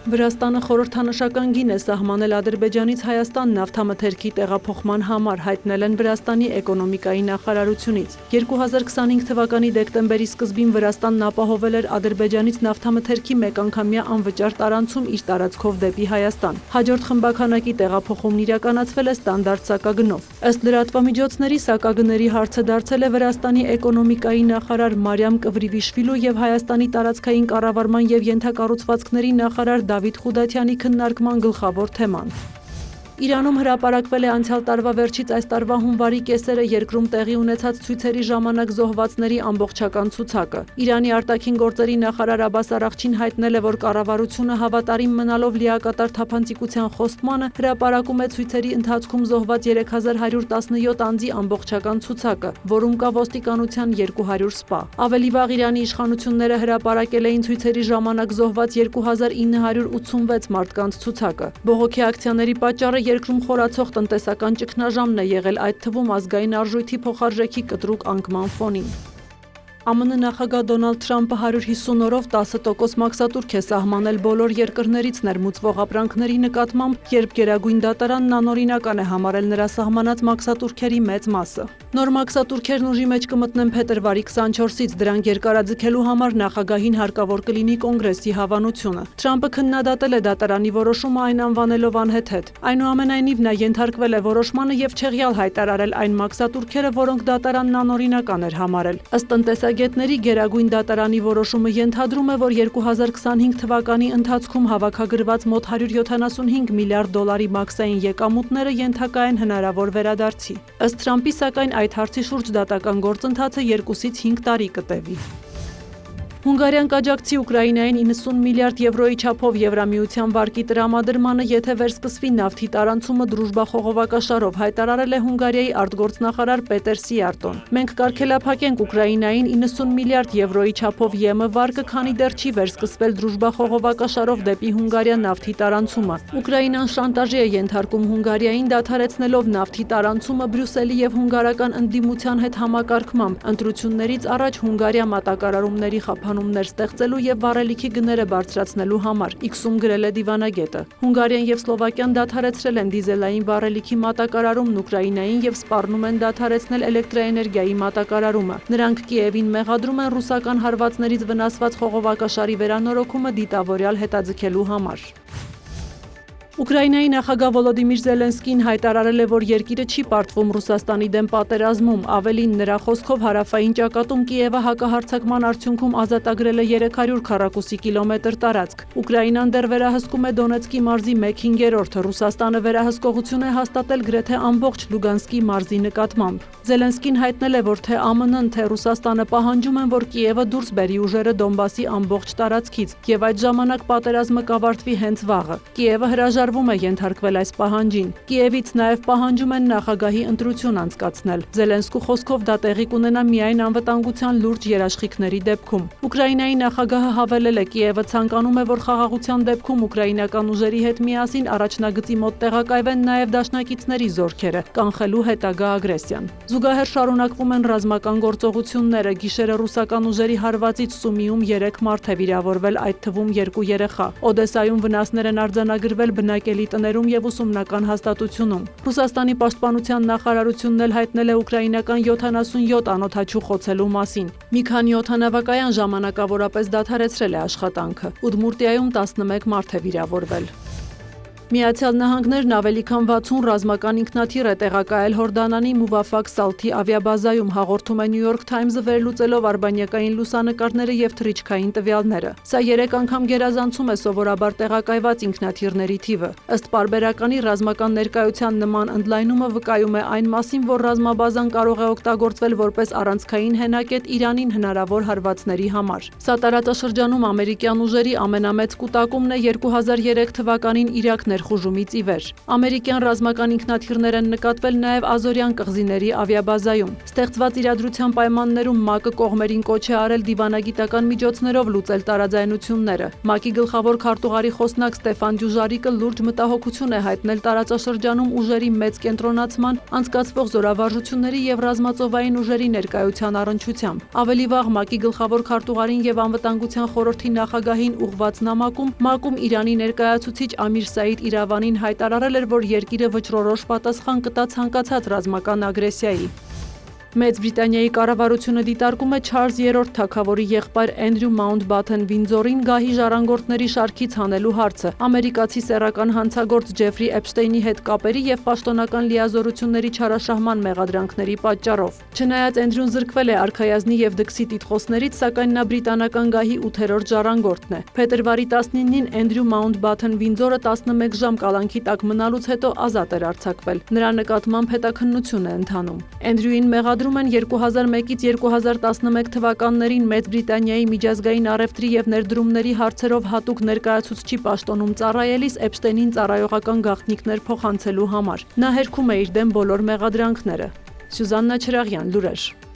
Վրաստանը խորհրդանշական գին է սահմանել Ադրբեջանից Հայաստան նավթամթերքի տեղափոխման համար, հայտնել են Վրաստանի էկոնոմիկայի նախարարությունից։ 2025 թվականի դեկտեմբերի սկզբին Վրաստանն ապահովել էր Ադրբեջանից նավթամթերքի մեկ անգամյա անվճար տարանցում իր տարածքով դեպի Հայաստան։ Հաջորդ խմբականակի տեղափոխումն իրականացվել է ստանդարտ սակագնով։ Ըստ լրատվամիջոցների սակագների հարցը դարձել է Վրաստանի էկոնոմիկայի նախարար Մարիամ Կվրիվիշվիլու եւ Հայաստանի տարածքային կառավարման եւ ենթակառուցվածքների նախարար Դավիթ Խուդաթյանի քննարկման գլխավոր թեման։ Իրանում հրապարակվել է անցյալ տարվա վերջից այս տարվա հունվարի կեսերը երկրում տեղի ունեցած ցույցերի ժամանակ զոհվածների ամբողջական ցուցակը։ Իրանի արտաքին գործերի նախարար Աբբաս Արաղչին հայտնել է, որ կառավարությունը հավատարիմ մնալով լիակատար թափանցիկության խոստմանը հրապարակում է ցույցերի ընթացքում զոհված 3117 անձի ամբողջական ցուցակը, որում կա ոստիկանության 200 սպա։ Ավելի վաղ Իրանի իշխանությունները հրապարակել էին ցույցերի ժամանակ զոհված 2986 մարդկանց ցուցակը։ Բողոքի ակցիաների պատճառը երկրում խորացող տնտեսական ճգնաժամն է եղել, այդ թվում ազգային արժույթի փոխարժեքի կտրուկ անկման ֆոնին։ ԱՄՆ նախագահ Դոնալդ Թրամփը 150 օրով 10% մաքսատուրք է սահմանել բոլոր երկրներից ներմուծվող ապրանքների նկատմամբ, երբ Գերագույն դատարանն անօրինական է համարել նրա սահմանած մաքսատուրքերի մեծ մասը։ Նոր մաքսատուրքերն ուժի մեջ կմտնեն փետրվարի 24-ից, դրանք երկարաձգելու համար նախագահին հարկավոր կլինի կոնգրեսի հավանությունը։ Թրամփը քննադատել է դատարանի որոշումը, այն անվանելով անհեթեթ։ Այնուամենայնիվ նա ենթարկվել է որոշմանը եւ չեղյալ հայտարարել այն մաքսատուրքերը, որոնք դատարանն անօրինական էր համարել։ Ըստ տնտեսագետների, Գերագույն դատարանի որոշումը ենթադրում է, որ 2025 թվականի ընթացքում հավաքագրված մոտ 175 միլիարդ դոլարի մաքսային եկամուտները ենթակա են հնարավոր վերադարձի։ Ըստ Թրամփի, սակայն այդ հարցի շուրջ դատական գործընթացը 2-ից 5 տարի կտևի։ Հունգարիան կաջակցի Ուկրաինային 90 միլիարդ եվրոյի չափով Եվրամիության վարկի տրամադրմանը, եթե վերսկսվի նավթի տարանցումը դրուժբա խողովակաշարով, հայտարարել է Հունգարիայի արտգործնախարար Պետեր Սիարտոն։ Մենք կարգելափակենք Ուկրաինային 90 միլիարդ եվրոյի չափով ԵՄ վարկը, քանի դեռ չի վերսկսվել դրուժբա խողովակաշարով դեպի Հունգարիա նավթի տարանցումը։ Ուկրաինան շանտաժի է ենթարկում Հունգարիային, դադարեցնելով նավթի տարանցումը Բրյուսելի եւ հունգարական ընդդիմության հետ համակարգմամբ։ Ընտրություններից առաջ Հունգարիա մատակարարումների խափանումներ ստեղծելու եւ վառելիքի գները բարձրացնելու համար, X-ում գրել է դիվանագետը։ Հունգարիան եւ Սլովակիան դադարեցրել են դիզելային վառելիքի մատակարարումն Ուկրաինային եւ սպառնում են դադարեցնել էլեկտրաէներգիայի մատակարարումը։ Նրանք Կիևին մեղադրում են ռուսական հարվածներից վնասված խողովակաշարի վերանորոգումը դիտավորյալ հետաձգելու համար։ Ուկրաինայի նախագահ Վոլոդիմիր Զելենսկին հայտարարել է, որ երկիրը չի պարտվում Ռուսաստանի դեմ պատերազմում, ավելին նրա խոսքով հարավային ճակատում Կիևը հակահարձակման արդյունքում ազատագրել է 300 քառակուսի կիլոմետր տարածք։ Ուկրաինան դեռ վերահսկում է Դոնեցկի մարզի 1/5-ը, Ռուսաստանը վերահսկողություն է հաստատել գրեթե ամբողջ Լուգանսկի մարզի նկատմամբ։ Զելենսկին հայտնել է, որ թե ԱՄՆ-ն, թե Ռուսաստանը պահանջում են, որ Կիևը դուրս բերի ուժերը Դոնբասի ամբողջ տարածքից, եւ այդ ժամանակ պատերազմը կավարտվի հենց վաղը։ Կիևը հրաժարվում է ենթարկվել այս պահանջին։ Կիևից նաև պահանջում են նախագահի ընտրություն անցկացնել։ Զելենսկու խոսքով դա տեղի կունենա միայն անվտանգության լուրջ երաշխիքների դեպքում։ Ուկրաինայի նախագահը հավելել է, Կիևը ցանկանում է, որ խաղաղության դեպքում ուկրաինական ուժերի հետ միասին առաջնագծի մոտ տեղակայվեն նաև դաշնակիցների զորքերը, կանխելու հետագա ագրեսիան։ Զուգահեռ շարունակվում են ռազմական գործողությունները։ Գիշերը ռուսական ուժերի հարվածից Սումիում 3 մարդ է վիրավորվել, այդ թվում 2 երեխա։ Օդեսայում վնասներ են արձանագրվել բնակելի տներում եւ ուսումնական հաստատությունում։ Ռուսաստանի պաշտպանության նախարարությունն էլ հայտնել է ուկրաինական 77 անօդաչու խոցելու մասին։ Մի քանի օդանավակայան ժամանակավորապես դադարեցրել է աշխատանքը։ Ուդմուրտիայում 11 մարդ է վիրավորվել։ Միացյալ Նահանգներն ավելի քան 60 ռազմական ինքնաթիռ է տեղակայել Հորդանանի Մուվաֆակ Սալթի ավիաբազայում, հաղորդում է New York Times-ը վերլուծելով արբանյակային լուսանկարները եւ թռիչքային տվյալները։ Սա 3 անգամ գերազանցում է սովորաբար տեղակայված ինքնաթիռների թիվը։ Ըստ պարբերականի ռազմական ներկայության նման ընդլայնումը վկայում է այն մասին, որ ռազմաբազան կարող է օգտագործվել որպես առանցքային հենակետ Իրանին հնարավոր հարվածների համար։ Սա տարածաշրջանում ամերիկյան ուժերի ամենամեծ կուտակումն է 2003 թվականին Իրաք ներխուժումից ի վեր։ Ամերիկյան ռազմական ինքնաթիռներ են նկատվել նաև Ազորյան կղզիների ավիաբազայում։ Ստեղծված իրադրության պայմաններում ՄԱԿ-ը կողմերին կոչ է արել դիվանագիտական միջոցներով լուծել տարաձայնությունները։ ՄԱԿ-ի գլխավոր քարտուղարի խոսնակ Ստեֆան Դյուժարիկը լուրջ մտահոգություն է հայտնել տարածաշրջանում ուժերի մեծ կենտրոնացման, անցկացվող զորավարժությունների եւ ռազմածովային ուժերի ներկայության առնչությամբ։ Ավելի վաղ ՄԱԿ-ի գլխավոր քարտուղարին եւ Անվտանգության խորհրդի նախագահին ուղղված նամակում ՄԱԿ-ում Իրանի ներկայացուցիչ Ամիր Սաիդ Իրավանին հայտարարել էր, որ երկիրը վճռորոշ պատասխան կտա ցանկացած ռազմական ագրեսիայի։ Մեծ Բրիտանիայի կառավարությունը դիտարկում է Չարլզ III թագավորի եղբայր Էնդրյու Մաունտբաթեն Վինդզորին գահի ժառանգորդների շարքից հանելու հարցը, ամերիկացի սեռական հանցագործ Ջեֆրի Էփշտեյնի հետ կապերի եւ պաշտոնական լիազորությունների չարաշահման մեղադրանքների պատճառով։ Չնայած Էնդրյուն զրկվել է արքայազնի եւ դքսի տիտղոսներից, սակայն նա բրիտանական գահի 8-րդ ժառանգորդն է։ Փետրվարի 19-ին Էնդրյու Մաունտբաթեն Վինդզորը 11 ժամ կալանքի տակ մնալուց հետո ազատ էր արձակվել։ Նրա նկատմամբ հետաքննություն է ընթանում։ Էնդրյուին մեղադրում են 2001-ից 2011 թվականներին Մեծ Բրիտանիայի միջազգային առևտրի եւ ներդրումների հարցերով հատուկ ներկայացուցչի պաշտոնում ծառայելիս Էփշտեյնին ծառայողական գաղտնիքներ փոխանցելու համար։ Նա հերքում է իր դեմ բոլոր մեղադրանքները։ Սյուզաննա Չրաղյան, լուրեր։